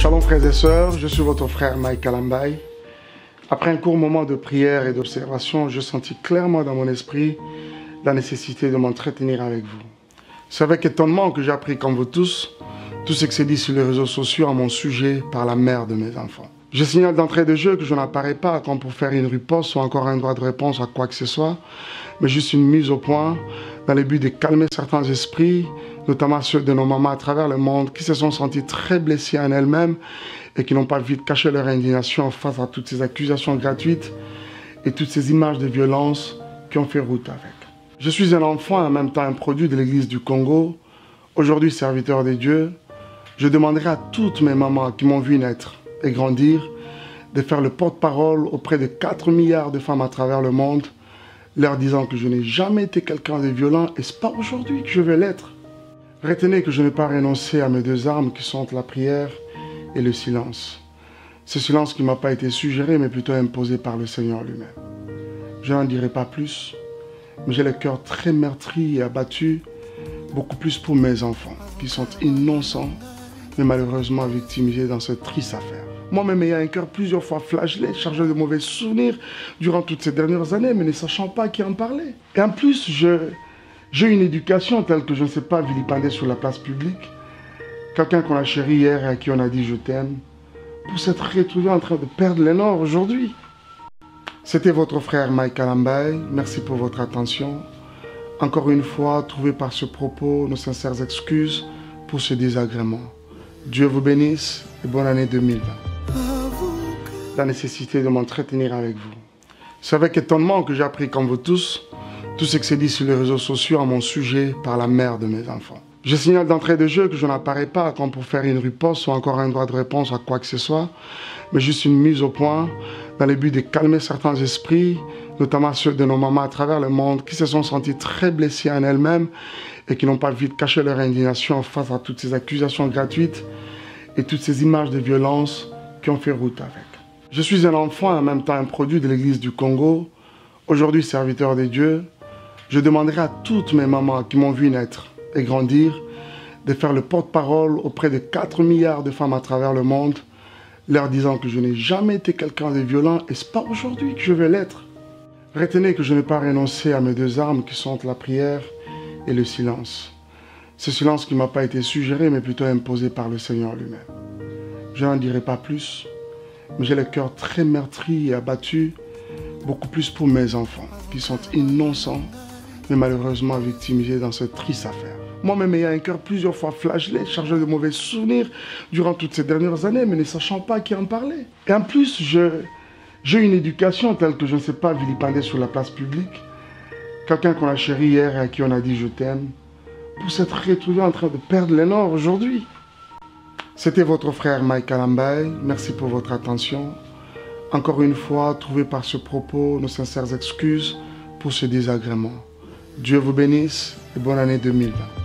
Shalom frères et sœurs, je suis votre frère Mike Kalambaye. Après un court moment de prière et d'observation, je sentis clairement dans mon esprit la nécessité de m'entretenir avec vous. C'est avec étonnement que j'ai appris, comme vous tous, tout ce qui s'est dit sur les réseaux sociaux à mon sujet par la mère de mes enfants. Je signale d'entrée de jeu que je n'apparais pas comme pour faire une riposte ou encore un droit de réponse à quoi que ce soit, mais juste une mise au point dans le but de calmer certains esprits, notamment ceux de nos mamans à travers le monde qui se sont sentis très blessés en elles-mêmes et qui n'ont pas vite caché leur indignation face à toutes ces accusations gratuites et toutes ces images de violence qui ont fait route avec. Je suis un enfant et en même temps un produit de l'Église du Congo, aujourd'hui serviteur de Dieu. Je demanderai à toutes mes mamans qui m'ont vu naître et grandir de faire le porte-parole auprès de 4 milliards de femmes à travers le monde, leur disant que je n'ai jamais été quelqu'un de violent et ce n'est pas aujourd'hui que je vais l'être. Retenez que je n'ai pas renoncé à mes deux armes qui sont la prière et le silence. Ce silence qui ne m'a pas été suggéré mais plutôt imposé par le Seigneur lui-même. Je n'en dirai pas plus, mais j'ai le cœur très meurtri et abattu, beaucoup plus pour mes enfants qui sont innocents mais malheureusement victimisés dans cette triste affaire. Moi-même ayant un cœur plusieurs fois flagellé, chargé de mauvais souvenirs durant toutes ces dernières années, mais ne sachant pas qui en parlait. Et en plus, j'ai une éducation telle que je ne sais pas vilipender sur la place publique. Quelqu'un qu'on a chéri hier et à qui on a dit je t'aime, pour s'être retrouvé en train de perdre les nord aujourd'hui. C'était votre frère Mike Kalambaye. Merci pour votre attention. Encore une fois, trouvez par ce propos nos sincères excuses pour ce désagrément. Dieu vous bénisse et bonne année 2020. La nécessité de m'entretenir avec vous. C'est avec étonnement que j'ai appris, comme vous tous, tout ce qui s'est dit sur les réseaux sociaux à mon sujet par la mère de mes enfants. Je signale d'entrée de jeu que je n'apparais pas comme pour faire une riposte ou encore un droit de réponse à quoi que ce soit, mais juste une mise au point dans le but de calmer certains esprits, notamment ceux de nos mamans à travers le monde qui se sont sentis très blessés en elles-mêmes et qui n'ont pas vite caché leur indignation face à toutes ces accusations gratuites et toutes ces images de violence qui ont fait route avec. Je suis un enfant et en même temps un produit de l'Église du Congo, aujourd'hui serviteur de Dieu. Je demanderai à toutes mes mamans qui m'ont vu naître et grandir de faire le porte-parole auprès de 4 milliards de femmes à travers le monde, leur disant que je n'ai jamais été quelqu'un de violent et ce n'est pas aujourd'hui que je vais l'être. Retenez que je n'ai pas renoncé à mes deux armes qui sont la prière et le silence. Ce silence qui ne m'a pas été suggéré mais plutôt imposé par le Seigneur lui-même. Je n'en dirai pas plus, mais j'ai le cœur très meurtri et abattu, beaucoup plus pour mes enfants qui sont innocents mais malheureusement victimisés dans cette triste affaire. Moi-même ayant un cœur plusieurs fois flagellé, chargé de mauvais souvenirs durant toutes ces dernières années, mais ne sachant pas qui en parlait. Et en plus, j'ai une éducation telle que je ne sais pas vilipender sur la place publique. Quelqu'un qu'on a chéri hier et à qui on a dit je t'aime, pour s'être retrouvé en train de perdre les nord aujourd'hui. C'était votre frère Mike Kalambaye. Merci pour votre attention. Encore une fois, trouvez par ce propos nos sincères excuses pour ce désagrément. Dieu vous bénisse et bonne année 2020.